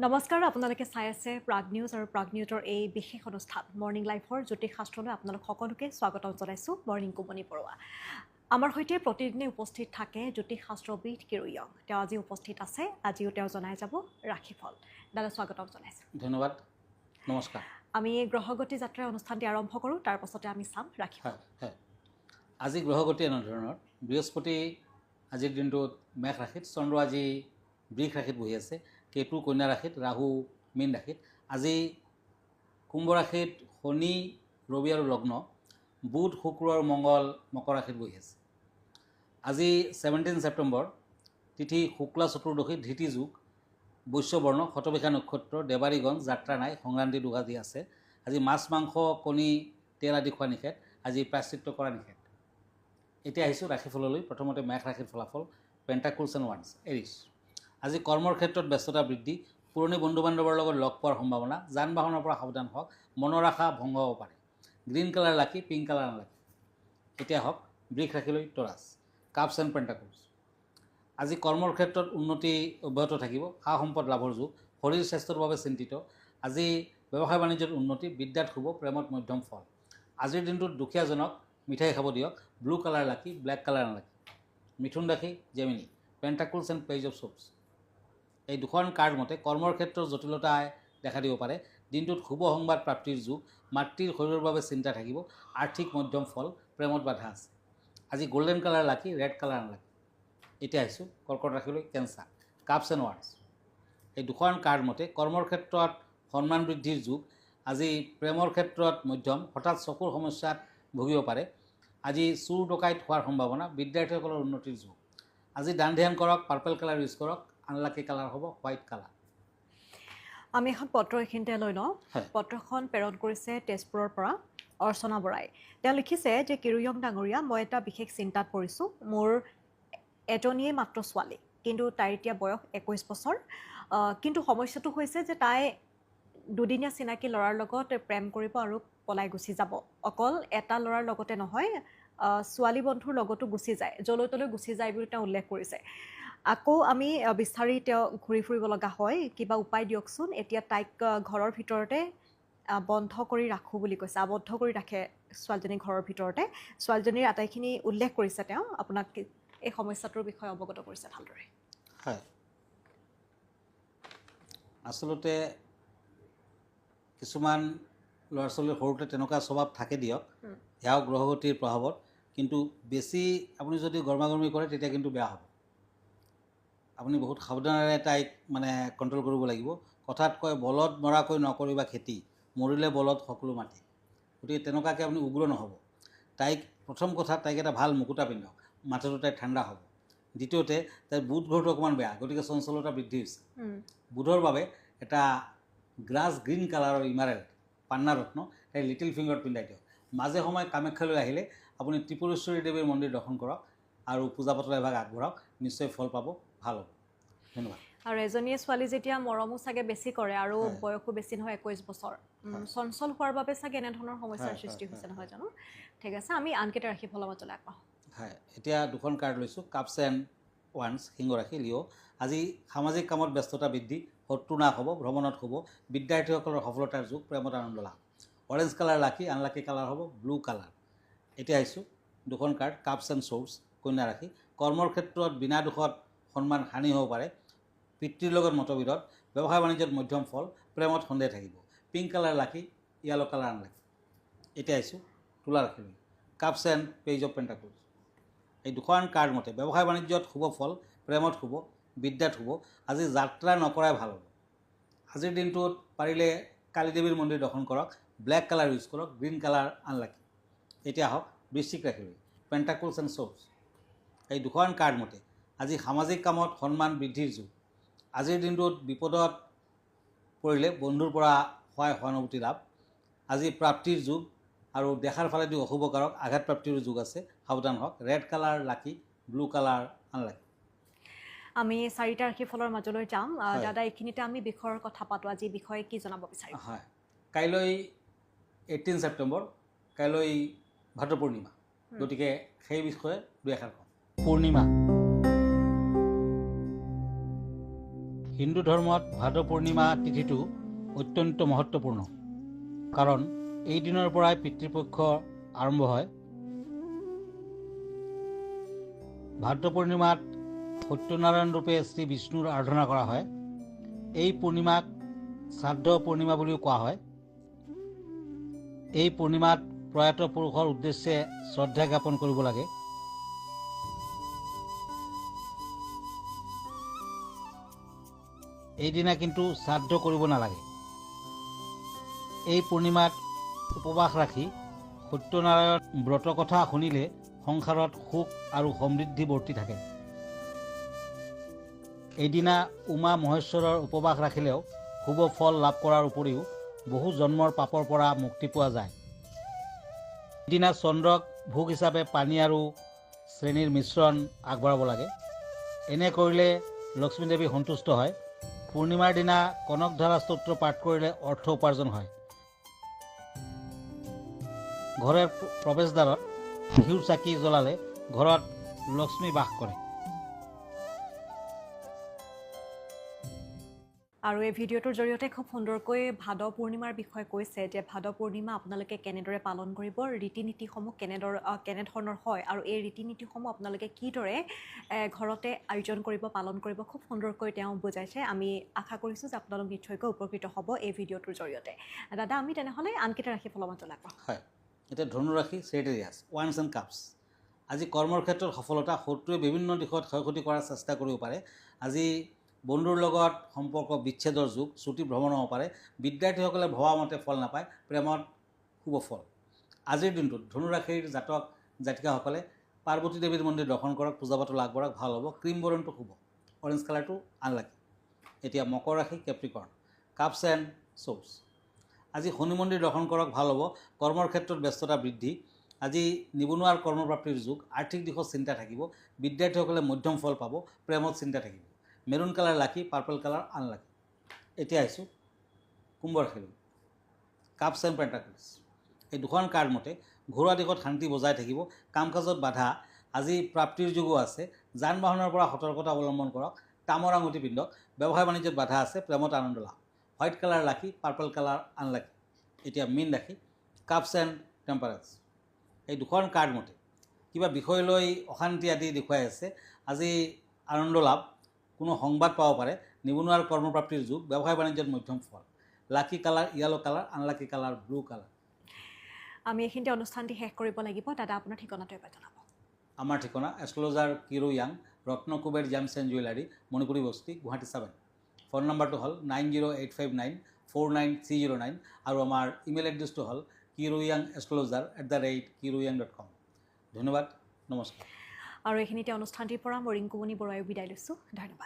নমস্কাৰ আপোনালোকে চাই আছে প্ৰাগ নিউজ আৰু প্ৰাগ নিউজৰ এই বিশেষ অনুষ্ঠান মৰ্নিং লাইফৰ জ্যোতিষ শাস্ত্ৰলৈ আপোনালোক সকলোকে স্বাগতম জনাইছোঁ মৰ্নিং কুমনি বৰুৱা আমাৰ সৈতে প্ৰতিদিনে উপস্থিত থাকে জ্যোতিষ শাস্ত্ৰবিদ কিৰুয়ং তেওঁ আজি উপস্থিত আছে আজিও তেওঁ জনাই যাব ৰাশিফল দাদা স্বাগতম জনাইছোঁ ধন্যবাদ নমস্কাৰ আমি গ্ৰহগতি যাত্ৰাৰ অনুষ্ঠানটি আৰম্ভ কৰোঁ তাৰ পাছতে আমি চাম ৰাশিফল হয় আজি গ্ৰহগতি এনেধৰণৰ বৃহস্পতি আজিৰ দিনটোত মেঘ ৰাশিত চন্দ্ৰ আজি বৃষ ৰাশিত বহি আছে কেতু কন্যা ৰাশিত ৰাহু মীন ৰাশিত আজি কুম্ভ ৰাশিত শনি ৰবি আৰু লগ্ন বুধ শুক্ৰ আৰু মংগল মকৰ ৰাশিত বহি আছে আজি 17 ছেপ্টেম্বৰ তিথি শুক্লা চতুৰ্দশী ধৃতি যুগ বৈশ্যবৰ্ণ শতবিশা নক্ষত্ৰ দেৱাৰীগঞ্জ যাত্ৰা নাই সংক্ৰান্তি দুঘাজি আছে আজি মাছ মাংস কণী তেল আদি খোৱা নিষেধ আজি প্ৰায়শ্চিত্ত কৰা নিষেধ এতিয়া আহিছোঁ ৰাশিফললৈ প্ৰথমতে মেঘ ৰাশিৰ ফলাফল পেণ্টাকুলছ এণ্ড ওৱান্স এৰিছ আজি কৰ্মৰ ক্ষেত্ৰত ব্যস্ততা বৃদ্ধি পুৰণি বন্ধু বান্ধৱৰ লগত লগ পোৱাৰ সম্ভাৱনা যান বাহনৰ পৰা সাৱধান হওক মনৰ আশা ভংগ হ'ব পাৰে গ্ৰীণ কালাৰ লাকি পিংক কালাৰ নালাকি এতিয়া হওক বৃষ ৰাশিলৈ তৰাছ কাপছ এণ্ড পেণ্টাকুলছ আজি কৰ্মৰ ক্ষেত্ৰত উন্নতি অব্যাহত থাকিব সা সম্পদ লাভৰ যুগ শৰীৰ স্বাস্থ্যৰ বাবে চিন্তিত আজি ব্যৱসায় বাণিজ্যত উন্নতি বিদ্যাত শুভ প্ৰেমত মধ্যম ফল আজিৰ দিনটোত দুখীয়াজনক মিঠাই খাব দিয়ক ব্লু কালাৰ লাকি ব্লেক কালাৰ নালাকি মিথুন ৰাশি জেমিনি পেণ্টাকুলছ এণ্ড পেজ অফ শ্বপছ এই দুখন কাৰ্ড মতে কৰ্মৰ ক্ষেত্ৰত জটিলতাই দেখা দিব পাৰে দিনটোত শুভ সংবাদ প্ৰাপ্তিৰ যুগ মাতৃৰ শৰীৰৰ বাবে চিন্তা থাকিব আৰ্থিক মধ্যম ফল প্ৰেমত বাধা আছে আজি গল্ডেন কালাৰ লাকি ৰেড কালাৰ নালাকি এতিয়া আহিছোঁ কৰ্কট ৰাশিলৈ কেঞ্চাৰ কাপছ এণ্ড ওৱান্স এই দুখন কাৰ্ড মতে কৰ্মৰ ক্ষেত্ৰত সন্মান বৃদ্ধিৰ যুগ আজি প্ৰেমৰ ক্ষেত্ৰত মধ্যম হঠাৎ চকুৰ সমস্যাত ভুগিব পাৰে আজি চুৰ ডকাইত হোৱাৰ সম্ভাৱনা বিদ্যাৰ্থীসকলৰ উন্নতিৰ যুগ আজি দান ধ্যান কৰক পাৰ্পল কালাৰ ইউজ কৰক আনলাকি কালাৰ হ'ব হোৱাইট কালাৰ আমি এখন পত্ৰ এইখিনিতে লৈ লওঁ পত্ৰখন প্ৰেৰণ কৰিছে তেজপুৰৰ পৰা অৰ্চনা বৰাই তেওঁ লিখিছে যে কিৰুয়ং ডাঙৰীয়া মই এটা বিশেষ চিন্তাত পৰিছোঁ মোৰ এজনীয়ে মাত্ৰ ছোৱালী কিন্তু তাইৰ এতিয়া বয়স 21 বছৰ কিন্তু সমস্যাটো হৈছে যে তাই দুদিনীয়া চিনাকি ল'ৰাৰ লগত প্ৰেম কৰিব আৰু পলাই গুচি যাব অকল এটা ল'ৰাৰ লগতে নহয় ছোৱালী বন্ধুৰ লগতো গুচি যায় যলৈ তলৈ গুচি যায় বুলি তেওঁ উল্লেখ কৰিছে আকৌ আমি বিচাৰি তেওঁ ঘূৰি ফুৰিব লগা হয় কিবা উপায় দিয়কচোন এতিয়া তাইক ঘৰৰ ভিতৰতে বন্ধ কৰি ৰাখোঁ বুলি কৈছে আবদ্ধ কৰি ৰাখে ছোৱালীজনী ঘৰৰ ভিতৰতে ছোৱালীজনীৰ আটাইখিনি উল্লেখ কৰিছে তেওঁ আপোনাক এই সমস্যাটোৰ বিষয়ে অৱগত কৰিছে ভালদৰে হয় আচলতে কিছুমান ল'ৰা ছোৱালীৰ সৰুতে তেনেকুৱা স্বভাৱ থাকে দিয়ক সেয়াও গ্ৰহগতিৰ প্ৰভাৱত কিন্তু বেছি আপুনি যদি গৰমাগৰমি কৰে তেতিয়া কিন্তু বেয়া হ'ব আপুনি বহুত সাৱধানেৰে তাইক মানে কণ্ট্ৰল কৰিব লাগিব কথাত কয় বলত মৰাকৈ নকৰিবা খেতি মৰিলে বলত সকলো মাটি গতিকে তেনেকুৱাকৈ আপুনি উগ্ৰ নহ'ব তাইক প্ৰথম কথা তাইক এটা ভাল মুকুতা পিন্ধক মাথাটো তাই ঠাণ্ডা হ'ব দ্বিতীয়তে তাইৰ বুধ গ্ৰহটো অকণমান বেয়া গতিকে চঞ্চলতা বৃদ্ধি হৈছে বুধৰ বাবে এটা গ্ৰাছ গ্ৰীণ কালাৰৰ ইমাৰেল পান্না ৰত্ন তাই লিটিল ফিংগাৰত পিন্ধাই দিয়ক মাজে সময়ে কামাখ্যালৈ আহিলে আপুনি ত্ৰিপুৰেশ্বৰী দেৱীৰ মন্দিৰ দৰ্শন কৰক আৰু পূজা পাতল এভাগ আগবঢ়াওক নিশ্চয় ফল পাব ভাল হ'ব ধন্যবাদ আৰু এজনীয়ে ছোৱালী যেতিয়া মৰমো চাগে বেছি কৰে আৰু বয়সো বেছি নহয় 21 বছৰ চঞ্চল হোৱাৰ বাবে চাগে এনেধৰণৰ সমস্যাৰ সৃষ্টি হৈছে নহয় জানো ঠিক আছে আমি আনকেইটা ৰাশি ফলৰ মাজলৈ আগবাঢ়োঁ হয় এতিয়া দুখন কাৰ্ড লৈছোঁ কাপছ এণ্ড ওৱান্স সিংহ ৰাশি লিঅ' আজি সামাজিক কামত ব্যস্ততা বৃদ্ধি শত্ৰু নাশ হ'ব ভ্ৰমণত হ'ব বিদ্যাৰ্থীসকলৰ সফলতাৰ যুগ প্ৰেমত আনন্দ লাভ অৰেঞ্জ কালাৰ লাকি আনলাকি কালাৰ হ'ব ব্লু কালাৰ এতিয়া আহিছোঁ দুখন কাৰ্ড কাপছ এণ্ড শ্বৰ্টছ কন্যা ৰাশি কৰ্মৰ ক্ষেত্ৰত বিনা দোষত সন্মান হানি হ'ব পাৰে পিতৃৰ লগত মতবিৰোধ ব্যৱসায় বাণিজ্যত মধ্যম ফল প্ৰেমত সন্দেহ থাকিব পিংক কালাৰ লাকি য়েলো কালাৰ আনলাকি এতিয়া আহিছোঁ তুলা ৰাশিলৈ কাপছ এণ্ড পেজ অফ পেণ্টাকুলছ এই দুখন কাৰ্ড মতে ব্যৱসায় বাণিজ্যত শুভ ফল প্ৰেমত শুভ বিদ্যাত শুভ আজি যাত্ৰা নকৰাই ভাল হ'ব আজিৰ দিনটোত পাৰিলে কালী দেৱীৰ মন্দিৰ দৰ্শন কৰক ব্লেক কালাৰ ইউজ কৰক গ্ৰীণ কালাৰ আনলাকি এতিয়া হওক বৃশ্চিক ৰাশিলৈ পেণ্টাকুলছ এণ্ড শ্বৰ্টছ এই দুখন কাৰ্ড মতে আজি সামাজিক কামত সন্মান বৃদ্ধিৰ যুগ আজিৰ দিনটোত বিপদত পৰিলে বন্ধুৰ পৰা সহায় সহানুভূতি লাভ আজি প্ৰাপ্তিৰ যুগ আৰু দেখাৰ ফালেদি অশুভকাৰক আঘাতপ্ৰাপ্তিৰ যুগ আছে সাৱধান হওক ৰেড কালাৰ লাকি ব্লু কালাৰ আনলাকি আমি চাৰিটা ৰাশি ফলৰ মাজলৈ যাম দাদা এইখিনিতে আমি বিষয়ৰ কথা পাতোঁ আজি বিষয়ে কি জনাব বিচাৰিম হয় কাইলৈ 18 ছেপ্টেম্বৰ কাইলৈ ভাদ্ৰ পূৰ্ণিমা গতিকে সেই বিষয়ে দুই এষাৰ কওঁ পূৰ্ণিমা হিন্দু ধৰ্মত ভাদ পূৰ্ণিমা তিথিটো অত্যন্ত মহত্বপূৰ্ণ, কাৰণ এই দিনৰ পৰাই পিতৃপক্ষ আৰম্ভ হয়। ভাদ পূৰ্ণিমাত সত্যনাৰায়ণ ৰূপে শ্ৰী বিষ্ণুৰ আৰাধনা কৰা হয়। এই পূৰ্ণিমাক শ্ৰাদ্ধ পূৰ্ণিমা বুলিও কোৱা হয়। এই পূৰ্ণিমাত প্ৰয়াত পুৰুষৰ উদ্দেশ্যে শ্ৰদ্ধা জ্ঞাপন কৰিব লাগে। এইদিনা কিন্তু শ্ৰাদ্ধ কৰিব নালাগে। এই পূৰ্ণিমাত উপবাস ৰাখি সত্যনাৰায়ণ ব্ৰত কথা শুনিলে সংসাৰত সুখ আৰু সমৃদ্ধি বৰ্তি থাকে। এইদিনা উমা মহেশ্বৰৰ উপবাস ৰাখিলেও শুভ ফল লাভ কৰাৰ উপৰিও বহু জন্মৰ পাপৰ পৰা মুক্তি পোৱা যায়। এইদিনা চন্দ্ৰক ভোগ হিচাপে পানী আৰু শ্ৰেণীৰ মিশ্ৰণ আগবঢ়াব লাগে। এনে কৰিলে লক্ষ্মী দেৱী সন্তুষ্ট হয়। পূৰ্ণিমাৰ দিনা কনকধাৰা স্তোত্ৰ পাঠ কৰিলে অৰ্থ উপাৰ্জন হয়। ঘৰৰ প্ৰৱেশদ্বাৰত ঘিউ চাকি জ্বলালে ঘৰত লক্ষ্মী বাস কৰে। আৰু এই ভিডিঅ'টোৰ জৰিয়তে খুব সুন্দৰকৈ ভাদ পূৰ্ণিমাৰ বিষয়ে কৈছে যে ভাদ পূৰ্ণিমা আপোনালোকে কেনেদৰে পালন কৰিব, ৰীতি নীতিসমূহ কেনেধৰণৰ হয় আৰু এই ৰীতি নীতিসমূহ আপোনালোকে কিদৰে ঘৰতে আয়োজন কৰিব, পালন কৰিব, খুব সুন্দৰকৈ তেওঁ বুজাইছে। আমি আশা কৰিছোঁ যে আপোনালোক নিশ্চয়কৈ উপকৃত হ'ব এই ভিডিঅ'টোৰ জৰিয়তে। দাদা, আমি তেনেহ'লে আনকেইটা ৰাশি ফলমত আগবঢ়াম। হয়, এতিয়া ধনুৰাশি চেৰিটেৰিয়াছ, ওৱান্স এণ্ড কাপছ। আজি কৰ্মৰ ক্ষেত্ৰত সফলতা। শত্ৰুৱে বিভিন্ন দিশত ক্ষয়ক্ষতি কৰাৰ চেষ্টা কৰিব পাৰে। আজি বন্ধুৰ লগত সম্পৰ্ক বিচ্ছেদৰ যুগ, ছুটি ভ্ৰমণ হ'ব পাৰে। বিদ্যাৰ্থীসকলে ভবা মতে ফল নাপায়, প্ৰেমত শুভ ফল। আজিৰ দিনটোত ধনুৰাশিৰ জাতক জাতিকাসকলে পাৰ্বতী দেৱীৰ মন্দিৰ দৰ্শন কৰক, পূজা পাতল আগবঢ়াওক, ভাল হ'ব। ক্ৰীম বৰণটো শুভ, অৰেঞ্জ কালাৰটো আনলাকি। এতিয়া মকৰ ৰাশি, কেপ্ৰিকৰ্ণ, কাপছ এণ্ড চ'পছ। আজি শনি মন্দিৰ দৰ্শন কৰক, ভাল হ'ব। কৰ্মৰ ক্ষেত্ৰত ব্যস্ততা বৃদ্ধি। আজি নিবনুৱাৰ কৰ্মপ্ৰাপ্তিৰ যুগ, আৰ্থিক দিশত চিন্তা থাকিব। বিদ্যাৰ্থীসকলে মধ্যম ফল পাব, প্ৰেমত চিন্তা থাকিব। মেৰুণ কালাৰ লাকি, পাৰ্পল কালাৰ আনলাকি। এতিয়া আহিছোঁ কুম্ভ ৰাশিলৈ, কাপছ এণ্ড পেণ্টাকলছ। এই দুখন কাৰ্ড মতে ঘৰুৱা দিশত শান্তি বজাই থাকিব, কাম কাজত বাধা। আজি প্ৰাপ্তিৰ যুগো আছে। যান বাহনৰ পৰা সতৰ্কতা অৱলম্বন কৰক, তামৰ আঙুঠি পিন্ধক। ব্যৱসায় বাণিজ্যত বাধা আছে, প্ৰেমত আনন্দ লাভ। হোৱাইট কালাৰ লাকি, পাৰ্পল কালাৰ আনলাকি। এতিয়া মীন ৰাশি, কাপছ এণ্ড টেম্পাৰেন্স। এই দুখন কাৰ্ড মতে কিবা বিষয় লৈ অশান্তি আদি দেখুৱাই আছে। আজি আনন্দ লাভ, কোনো সংবাদ পাব পাৰে। নিবনুৱাৰ কৰ্মপ্ৰাপ্তিৰ যুগ, ব্যৱসায় বাণিজ্যত মধ্যম ফল। Lucky colour yellow colour, unlucky colour blue colour. আমি এইখিনিতে অনুষ্ঠানটি শেষ কৰিব লাগিব। দাদা, আপোনাৰ ঠিকনাটো এবাৰ জনাব। আমাৰ ঠিকনা astrologer Kiro Yang, Ratnakuber gems and jewellery, Manipuri Basti, Guwahati 7। Phone নম্বৰটো হ'ল 9085949309 আৰু আমাৰ ইমেইল এড্ৰেছটো হ'ল kiroyangastrologer@kiroyang.com। ধন্যবাদ, নমস্কাৰ। আৰু এইখিনিতে অনুষ্ঠানটিৰ পৰা মই ৰিংকুমণি বৰুৱাই বিদায় লৈছোঁ। ধন্যবাদ।